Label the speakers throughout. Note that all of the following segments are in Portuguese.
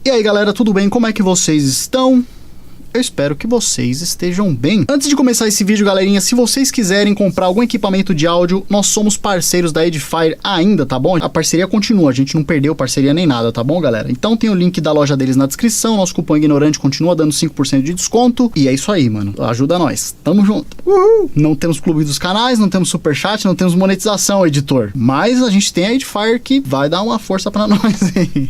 Speaker 1: E aí galera, tudo bem? Como é que vocês estão? Eu espero que vocês estejam bem. Antes de começar esse vídeo, galerinha, se vocês quiserem comprar algum equipamento de áudio, nós somos parceiros da Edifier ainda, tá bom? A parceria continua, a gente não perdeu parceria nem nada, tá bom, galera? Então tem o link da loja deles na descrição, nosso cupom ignorante continua dando 5% de desconto. E é isso aí, mano. Ajuda nós. Tamo junto. Uhul. Não temos clube dos canais, não temos superchat, não temos monetização, editor. Mas a gente tem a Edifier que vai dar uma força pra nós aí.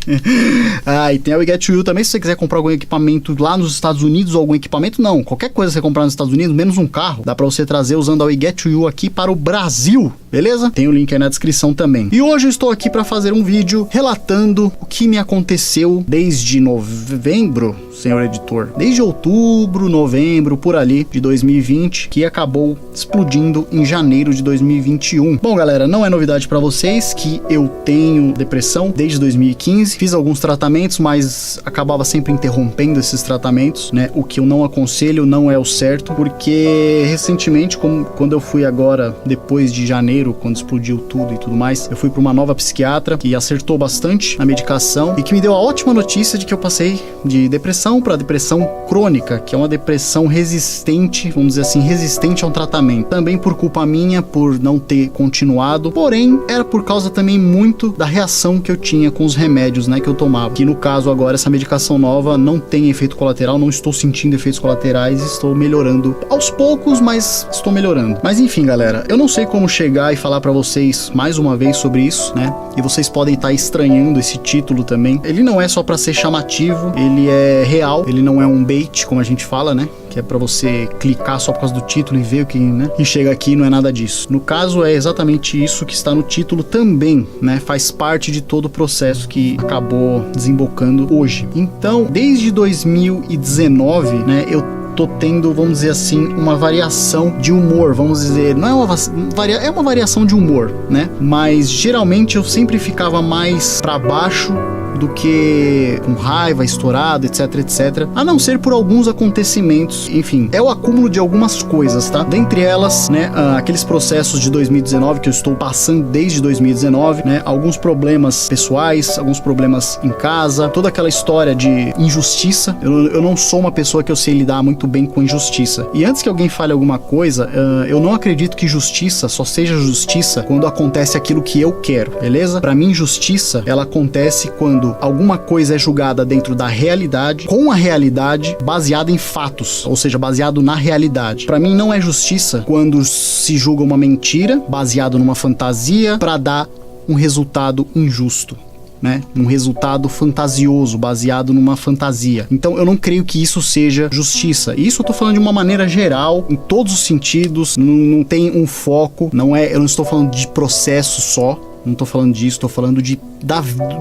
Speaker 1: E tem a We Get To You também, se você quiser comprar algum equipamento lá nos Estados Unidos, ou algum equipamento, não, qualquer coisa que você comprar nos Estados Unidos, menos um carro, dá pra você trazer usando a We Get To You aqui para o Brasil, beleza? Tem o link aí na descrição também. E hoje eu estou aqui para fazer um vídeo relatando o que me aconteceu desde novembro, senhor editor, desde outubro, novembro, por ali, de 2020, que acabou explodindo em janeiro de 2021. Bom, galera, não é novidade para vocês que eu tenho depressão desde 2015, fiz alguns tratamentos, mas acabava sempre interrompendo esses tratamentos, né? O que eu não aconselho, não é o certo, porque recentemente, quando eu fui agora, depois de janeiro, quando explodiu tudo e tudo mais, eu fui para uma nova psiquiatra que acertou bastante a medicação e que me deu a ótima notícia de que eu passei de depressão para depressão crônica, que é uma depressão resistente, vamos dizer assim, resistente a um tratamento. Também por culpa minha, por não ter continuado, porém, era por causa também muito da reação que eu tinha com os remédios, né, que eu tomava. Que no caso agora, essa medicação nova não tem efeito colateral, não estou sentindo efeitos colaterais, estou melhorando aos poucos, mas estou melhorando. Mas enfim, galera, eu não sei como chegar e falar pra vocês mais uma vez sobre isso, né? E vocês podem estar estranhando esse título também. Ele não é só pra ser chamativo, ele é real, ele não é um bait, como a gente fala, né? Que é pra você clicar só por causa do título e ver o que, né? E chega aqui, não é nada disso. No caso, é exatamente isso que está no título também, né? Faz parte de todo o processo que acabou desembocando hoje. Então, desde 2019, né? Eu tô tendo, vamos dizer assim, uma variação de humor, vamos dizer, não é uma variação de humor, né? Mas geralmente eu sempre ficava mais pra baixo do que com raiva, estourado, etc, etc. A não ser por alguns acontecimentos, enfim, é o acúmulo de algumas coisas, tá? Dentre elas, né, aqueles processos de 2019 que eu estou passando desde 2019, né? Alguns problemas pessoais, alguns problemas em casa, toda aquela história de injustiça. Eu não sou uma pessoa que eu sei lidar muito bem com injustiça. E antes que alguém fale alguma coisa, eu não acredito que justiça só seja justiça quando acontece aquilo que eu quero, beleza? Pra mim, justiça, ela acontece quando alguma coisa é julgada dentro da realidade, com a realidade, baseada em fatos, ou seja, baseado na realidade. Pra mim não é justiça quando se julga uma mentira, baseado numa fantasia, pra dar um resultado injusto, né? Um resultado fantasioso, baseado numa fantasia. Então eu não creio que isso seja justiça. Isso eu tô falando de uma maneira geral, em todos os sentidos, não tem um foco, eu não estou falando de processo só, não tô falando disso, tô falando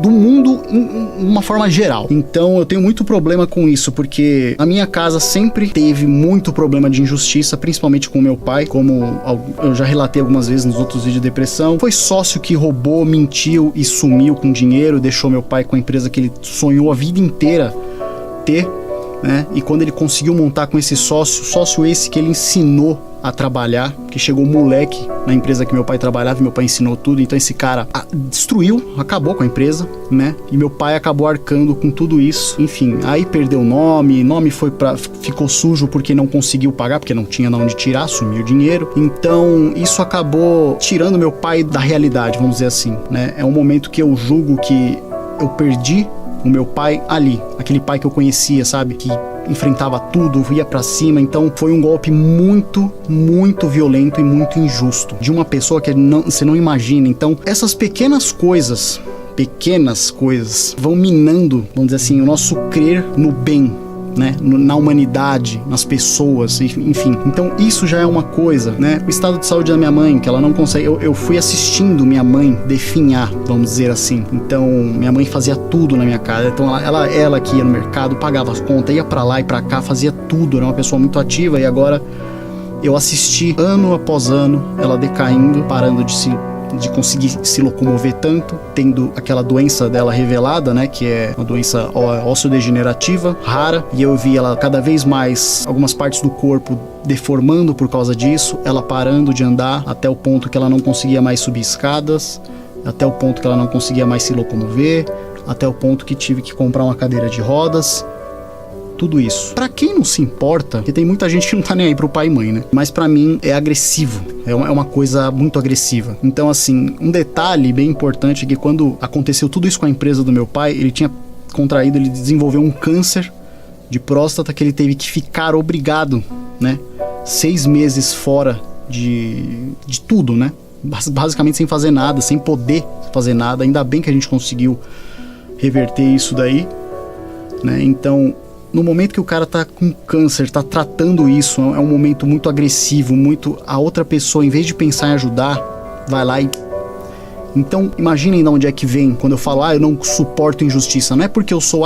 Speaker 1: do mundo em uma forma geral. Então eu tenho muito problema com isso, porque a minha casa sempre teve muito problema de injustiça, principalmente com meu pai, como eu já relatei algumas vezes nos outros vídeos de depressão. Foi sócio que roubou, mentiu e sumiu com dinheiro, deixou meu pai com a empresa que ele sonhou a vida inteira ter, né? E quando ele conseguiu montar com esse sócio esse que ele ensinou a trabalhar, que chegou moleque na empresa que meu pai trabalhava e meu pai ensinou tudo, então esse cara destruiu, acabou com a empresa, né? E meu pai acabou arcando com tudo isso, enfim, aí perdeu o nome ficou sujo porque não conseguiu pagar, porque não tinha de onde tirar, sumiu o dinheiro, então isso acabou tirando meu pai da realidade, vamos dizer assim, né? É um momento que eu julgo que eu perdi o meu pai ali, aquele pai que eu conhecia, sabe? Que enfrentava tudo, ia pra cima. Então foi um golpe muito, muito violento e muito injusto de uma pessoa que você não imagina. Então essas pequenas coisas vão minando, vamos dizer assim, o nosso crer no bem, né, na humanidade, nas pessoas, enfim. Então isso já é uma coisa, né? O estado de saúde da minha mãe, que ela não consegue, eu fui assistindo minha mãe definhar, vamos dizer assim. Então minha mãe fazia tudo na minha casa, então ela que ia no mercado, pagava as contas, ia pra lá e pra cá, fazia tudo, era uma pessoa muito ativa. E agora eu assisti ano após ano ela decaindo, parando de conseguir se locomover tanto, tendo aquela doença dela revelada, né, que é uma doença osteodegenerativa, rara, e eu vi ela cada vez mais, algumas partes do corpo deformando por causa disso, ela parando de andar até o ponto que ela não conseguia mais subir escadas, até o ponto que ela não conseguia mais se locomover, até o ponto que tive que comprar uma cadeira de rodas, tudo isso. Pra quem não se importa, porque tem muita gente que não tá nem aí pro pai e mãe, né? Mas pra mim é agressivo, é uma coisa muito agressiva. Então, assim, um detalhe bem importante é que quando aconteceu tudo isso com a empresa do meu pai, ele tinha contraído, ele desenvolveu um câncer de próstata que ele teve que ficar obrigado, né? 6 meses fora de tudo, né? Basicamente sem fazer nada, sem poder fazer nada. Ainda bem que a gente conseguiu reverter isso daí, né? Então, no momento que o cara tá com câncer, tá tratando isso, é um momento muito agressivo, muito... A outra pessoa, em vez de pensar em ajudar, vai lá e... Então, imaginem de onde é que vem quando eu falo, eu não suporto injustiça. Não é porque eu sou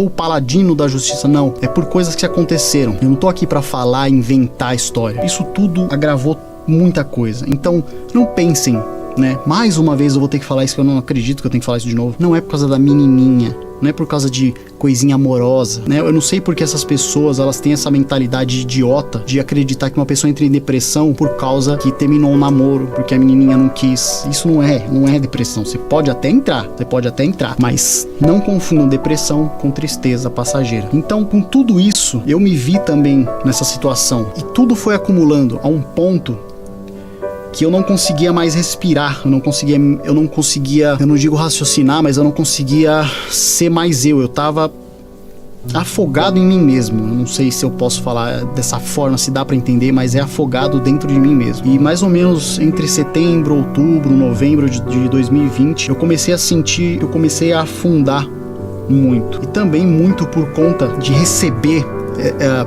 Speaker 1: o paladino da justiça, não. É por coisas que aconteceram. Eu não tô aqui pra falar, inventar história. Isso tudo agravou muita coisa. Então, não pensem, né? Mais uma vez eu vou ter que falar isso, que eu não acredito que eu tenho que falar isso de novo. Não é por causa da menininha. Não é por causa de coisinha amorosa, né? Eu não sei porque essas pessoas, elas têm essa mentalidade idiota de acreditar que uma pessoa entra em depressão por causa que terminou um namoro, porque a menininha não quis. Isso não é depressão. Você pode até entrar, mas não confundam depressão com tristeza passageira. Então, com tudo isso, eu me vi também nessa situação. E tudo foi acumulando a um ponto que eu não conseguia mais respirar, eu não conseguia, eu não digo raciocinar, mas eu não conseguia ser mais eu tava afogado em mim mesmo. Eu não sei se eu posso falar dessa forma, se dá pra entender, mas é afogado dentro de mim mesmo. E mais ou menos entre setembro, outubro, novembro de 2020, eu comecei a afundar muito. E também muito por conta de receber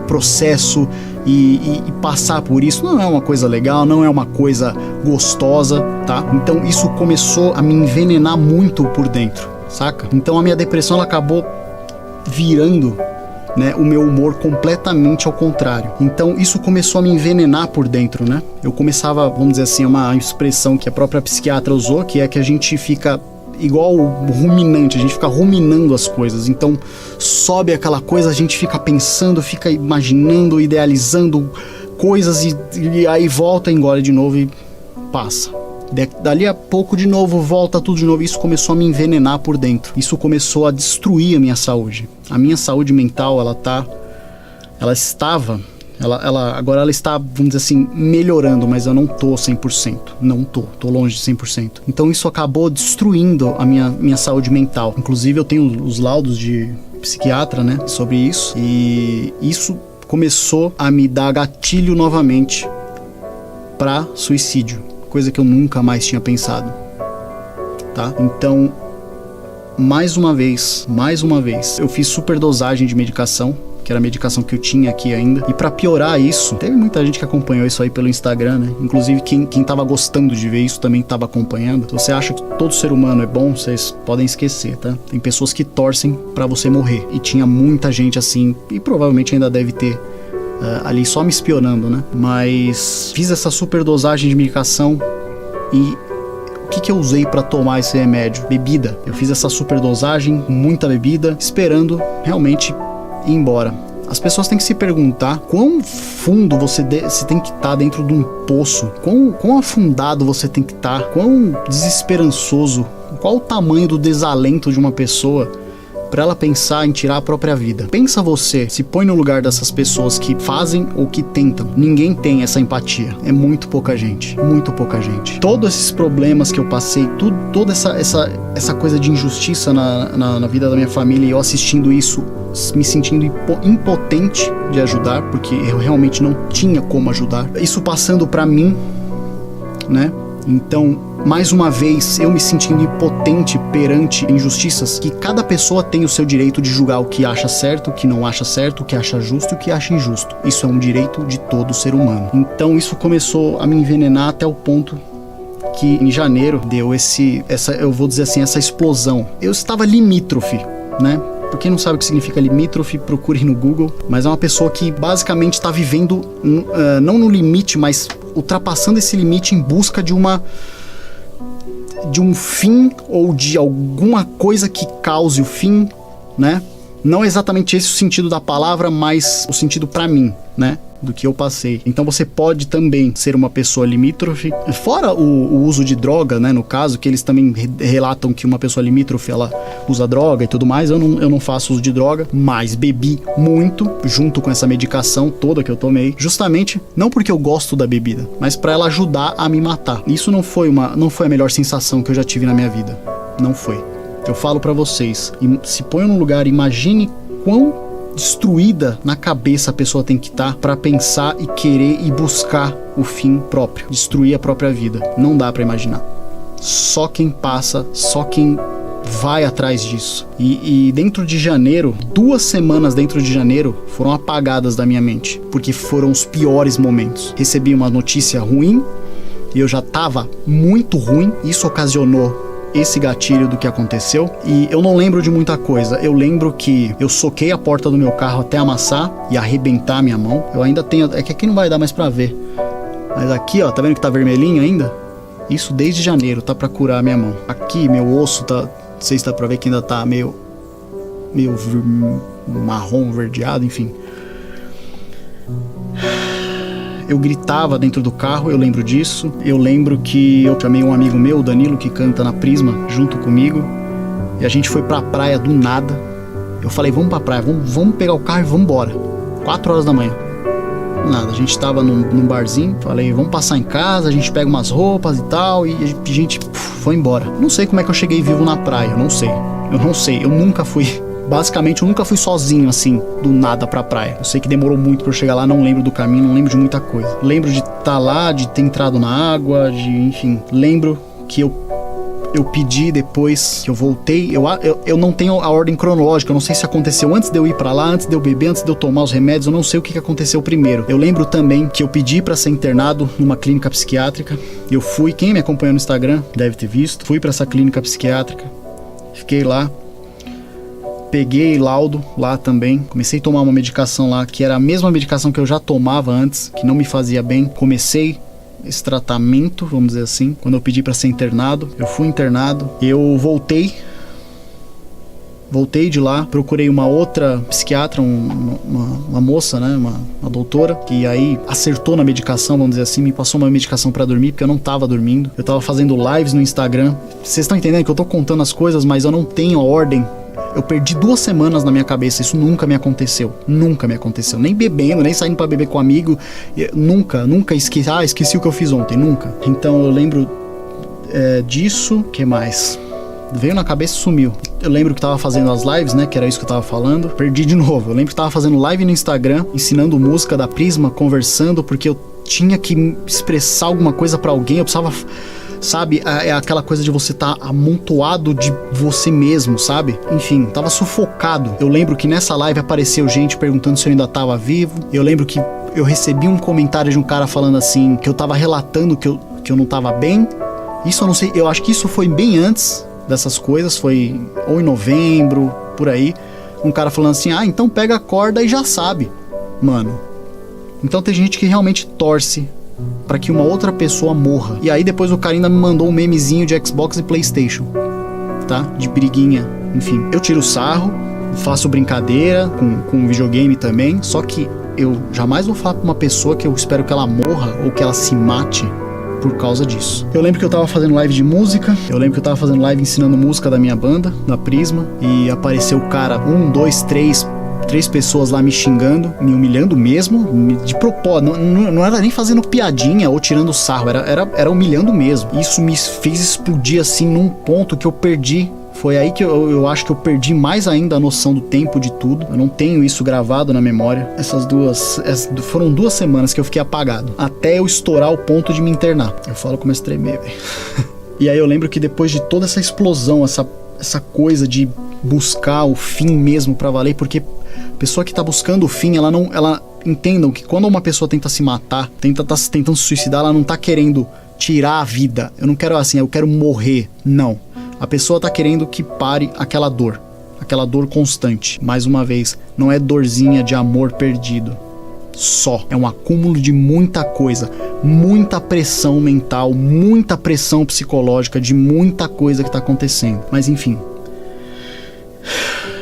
Speaker 1: processo e passar por isso. Não é uma coisa legal, não é uma coisa gostosa, tá? Então isso começou a me envenenar muito por dentro, saca? Então a minha depressão, ela acabou virando, né, o meu humor completamente ao contrário. Então isso começou a me envenenar por dentro, né? Eu começava, vamos dizer assim, uma expressão que a própria psiquiatra usou, que é que a gente fica igual ruminante, a gente fica ruminando as coisas. Então sobe aquela coisa, a gente fica pensando, fica imaginando, idealizando coisas e aí volta, engole de novo e passa. Dali a pouco de novo volta tudo de novo. Isso começou a me envenenar por dentro. Isso começou a destruir a minha saúde. A minha saúde mental, agora ela está, vamos dizer assim, melhorando, mas eu não tô 100%, tô longe de 100%. Então isso acabou destruindo a minha saúde mental. Inclusive eu tenho os laudos de psiquiatra, né, sobre isso, e isso começou a me dar gatilho novamente para suicídio, coisa que eu nunca mais tinha pensado, tá? Então, mais uma vez, eu fiz superdosagem de medicação, que era a medicação que eu tinha aqui ainda. E pra piorar isso, teve muita gente que acompanhou isso aí pelo Instagram, né? Inclusive quem tava gostando de ver isso também tava acompanhando. Se você acha que todo ser humano é bom, vocês podem esquecer, tá? Tem pessoas que torcem pra você morrer. E tinha muita gente assim, e provavelmente ainda deve ter ali só me espionando, né? Mas fiz essa superdosagem de medicação e o que eu usei pra tomar esse remédio? Bebida. Eu fiz essa superdosagem, muita bebida, esperando realmente ir embora. As pessoas têm que se perguntar quão fundo você tem que estar dentro de um poço, quão afundado você tem que estar, quão desesperançoso, qual o tamanho do desalento de uma pessoa para ela pensar em tirar a própria vida. Pensa você, se põe no lugar dessas pessoas que fazem ou que tentam. Ninguém tem essa empatia. É muito pouca gente. Muito pouca gente. Todos esses problemas que eu passei, toda essa coisa de injustiça na vida da minha família, e eu assistindo isso, me sentindo impotente de ajudar, porque eu realmente não tinha como ajudar. Isso passando pra mim, né? Então, mais uma vez, eu me sentindo impotente perante injustiças, que cada pessoa tem o seu direito de julgar o que acha certo, o que não acha certo, o que acha justo e o que acha injusto. Isso é um direito de todo ser humano. Então isso começou a me envenenar até o ponto que em janeiro deu eu vou dizer assim, essa explosão. Eu estava limítrofe, né? Pra quem não sabe o que significa limítrofe, procure no Google. Mas é uma pessoa que basicamente está vivendo, não no limite, mas ultrapassando esse limite em busca de um fim ou de alguma coisa que cause o fim, né? Não exatamente esse o sentido da palavra, mas o sentido pra mim, né? do que eu passei. Então você pode também ser uma pessoa limítrofe. Fora o uso de droga, né, no caso, que eles também relatam que uma pessoa limítrofe, ela usa droga e tudo mais. Eu não faço uso de droga, mas bebi muito, junto com essa medicação toda que eu tomei, justamente, não porque eu gosto da bebida, mas para ela ajudar a me matar. Isso não foi a melhor sensação que eu já tive na minha vida. Não foi. Eu falo pra vocês, se ponham num lugar, imagine quão destruída na cabeça a pessoa tem que estar pra pensar e querer e buscar o fim próprio, destruir a própria vida. Não dá pra imaginar. Só quem passa, só quem vai atrás disso. E dentro de janeiro, 2 semanas dentro de janeiro foram apagadas da minha mente, porque foram os piores momentos. Recebi uma notícia ruim e eu já tava muito ruim. Isso ocasionou esse gatilho do que aconteceu, e eu não lembro de muita coisa. Eu lembro que eu soquei a porta do meu carro até amassar e arrebentar a minha mão. Eu ainda tenho, é que aqui não vai dar mais pra ver, mas aqui, ó, tá vendo que tá vermelhinho ainda? Isso desde janeiro, tá pra curar a minha mão. Aqui, meu osso tá, não sei se dá pra ver que ainda tá meio marrom, verdeado, enfim. Eu gritava dentro do carro, eu lembro disso. Eu lembro que eu chamei um amigo meu, o Danilo, que canta na Prisma, junto comigo. E a gente foi pra praia do nada. Eu falei, vamos pra praia, vamos pegar o carro e vamos embora. 4 horas da manhã. Nada, a gente tava num barzinho. Falei, vamos passar em casa, a gente pega umas roupas e tal. E a gente foi embora. Não sei como é que eu cheguei vivo na praia, eu não sei. Eu nunca fui... Basicamente, eu nunca fui sozinho, assim, do nada pra praia. Eu sei que demorou muito pra eu chegar lá, não lembro do caminho, não lembro de muita coisa. Lembro de estar lá, de ter entrado na água, enfim. Lembro que eu pedi depois que eu voltei. Eu não tenho a ordem cronológica, eu não sei se aconteceu antes de eu ir pra lá, antes de eu beber, antes de eu tomar os remédios, eu não sei o que aconteceu primeiro. Eu lembro também que eu pedi pra ser internado numa clínica psiquiátrica. Eu fui, quem me acompanhou no Instagram deve ter visto, fui pra essa clínica psiquiátrica, fiquei lá. Peguei laudo lá também, comecei a tomar uma medicação lá, que era a mesma medicação que eu já tomava antes, que não me fazia bem. Comecei esse tratamento, vamos dizer assim, quando eu pedi para ser internado. Eu fui internado, eu voltei de lá, procurei uma outra psiquiatra, uma moça, né, uma doutora, que aí acertou na medicação, vamos dizer assim, me passou uma medicação para dormir, porque eu não tava dormindo. Eu tava fazendo lives no Instagram. Vocês estão entendendo que eu tô contando as coisas, mas eu não tenho a ordem. Eu perdi 2 semanas na minha cabeça, isso nunca me aconteceu, nem bebendo, nem saindo pra beber com amigo, nunca esqueci o que eu fiz ontem, nunca. Então eu lembro disso, que mais? Veio na cabeça e sumiu. Eu lembro que tava fazendo as lives, né, que era isso que eu tava falando, perdi de novo. Eu lembro que tava fazendo live no Instagram, ensinando música da Prisma, conversando, porque eu tinha que expressar alguma coisa pra alguém, eu precisava... Sabe, é aquela coisa de você estar amontoado de você mesmo, sabe? Enfim, tava sufocado. Eu lembro que nessa live apareceu gente perguntando se eu ainda tava vivo. Eu lembro que eu recebi um comentário de um cara falando assim, que eu tava relatando que eu não tava bem. Isso eu não sei, eu acho que isso foi bem antes dessas coisas, foi ou em novembro, por aí. Um cara falando assim, então pega a corda e já sabe. Mano, então tem gente que realmente torce pra que uma outra pessoa morra. E aí depois o cara ainda me mandou um memezinho de Xbox e PlayStation, tá? De briguinha, enfim. Eu tiro sarro, faço brincadeira com videogame também, só que eu jamais vou falar pra uma pessoa que eu espero que ela morra ou que ela se mate por causa disso. Eu lembro que eu tava fazendo live de música, eu lembro que eu tava fazendo live ensinando música da minha banda, da Prisma, e apareceu o cara, 1, 2, 3 pessoas lá me xingando, me humilhando mesmo, de propósito, não era nem fazendo piadinha ou tirando sarro, era humilhando mesmo. Isso me fez explodir assim num ponto que eu perdi. Foi aí que eu acho que eu perdi mais ainda a noção do tempo de tudo. Eu não tenho isso gravado na memória. Foram 2 semanas que eu fiquei apagado, até eu estourar o ponto de me internar. Eu falo, começo a tremer, velho. E aí eu lembro que depois de toda essa explosão, essa coisa de buscar o fim mesmo pra valer, porque a pessoa que tá buscando o fim, ela entendam que quando uma pessoa tenta se matar, tá tentando se suicidar, ela não tá querendo tirar a vida. Eu não quero assim, eu quero morrer. Não. A pessoa tá querendo que pare aquela dor constante. Mais uma vez, não é dorzinha de amor perdido. Só. É um acúmulo de muita coisa, muita pressão mental, muita pressão psicológica, de muita coisa que tá acontecendo. Mas enfim,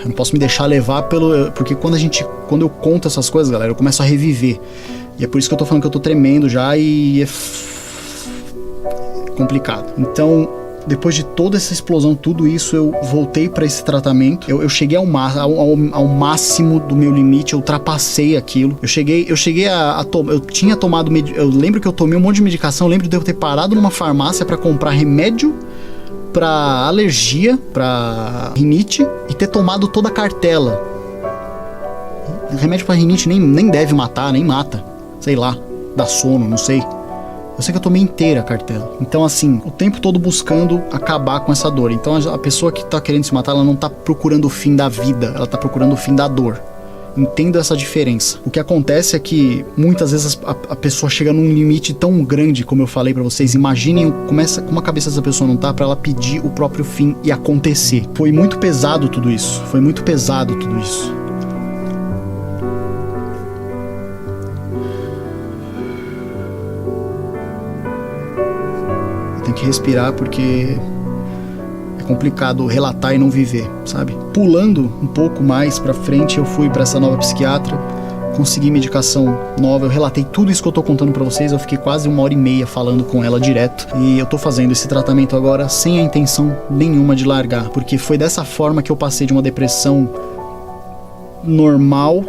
Speaker 1: eu não posso me deixar levar porque quando eu conto essas coisas, galera, eu começo a reviver. E é por isso que eu tô falando que eu tô tremendo já e é complicado. Então, depois de toda essa explosão, tudo isso, eu voltei para esse tratamento. Eu cheguei ao máximo do meu limite, eu ultrapassei aquilo. Eu cheguei a tomar. Eu tinha tomado. Eu lembro que eu tomei um monte de medicação. Eu lembro de eu ter parado numa farmácia para comprar remédio para alergia, para rinite, e ter tomado toda a cartela. Remédio para rinite nem deve matar, nem mata. Sei lá, dá sono, não sei. Eu sei que eu tomei inteira a cartela. Então, assim, o tempo todo buscando acabar com essa dor. Então, a pessoa que tá querendo se matar, ela não tá procurando o fim da vida, ela tá procurando o fim da dor. Entendo essa diferença. O que acontece é que muitas vezes a pessoa chega num limite tão grande, como eu falei pra vocês. Imaginem como a cabeça dessa pessoa não tá pra ela pedir o próprio fim e acontecer. Foi muito pesado tudo isso. Foi muito pesado tudo isso. Tem que respirar porque é complicado relatar e não viver, sabe? Pulando um pouco mais pra frente, eu fui pra essa nova psiquiatra, consegui medicação nova, eu relatei tudo isso que eu tô contando pra vocês, eu fiquei quase 1h30 falando com ela direto, e eu tô fazendo esse tratamento agora sem a intenção nenhuma de largar, porque foi dessa forma que eu passei de uma depressão normal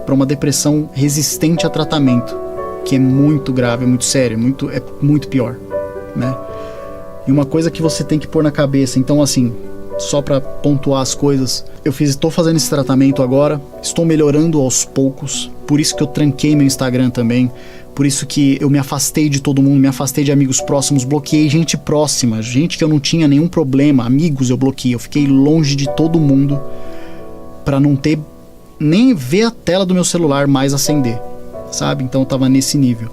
Speaker 1: pra uma depressão resistente a tratamento, que é muito grave, é muito sério, é muito pior, né? E uma coisa que você tem que pôr na cabeça, então assim, só pra pontuar as coisas, estou fazendo esse tratamento agora, estou melhorando aos poucos, por isso que eu tranquei meu Instagram também, por isso que eu me afastei de todo mundo, me afastei de amigos próximos, bloqueei gente próxima, gente que eu não tinha nenhum problema, amigos eu bloqueei, eu fiquei longe de todo mundo pra não ter, nem ver a tela do meu celular mais acender, sabe? Então eu tava nesse nível.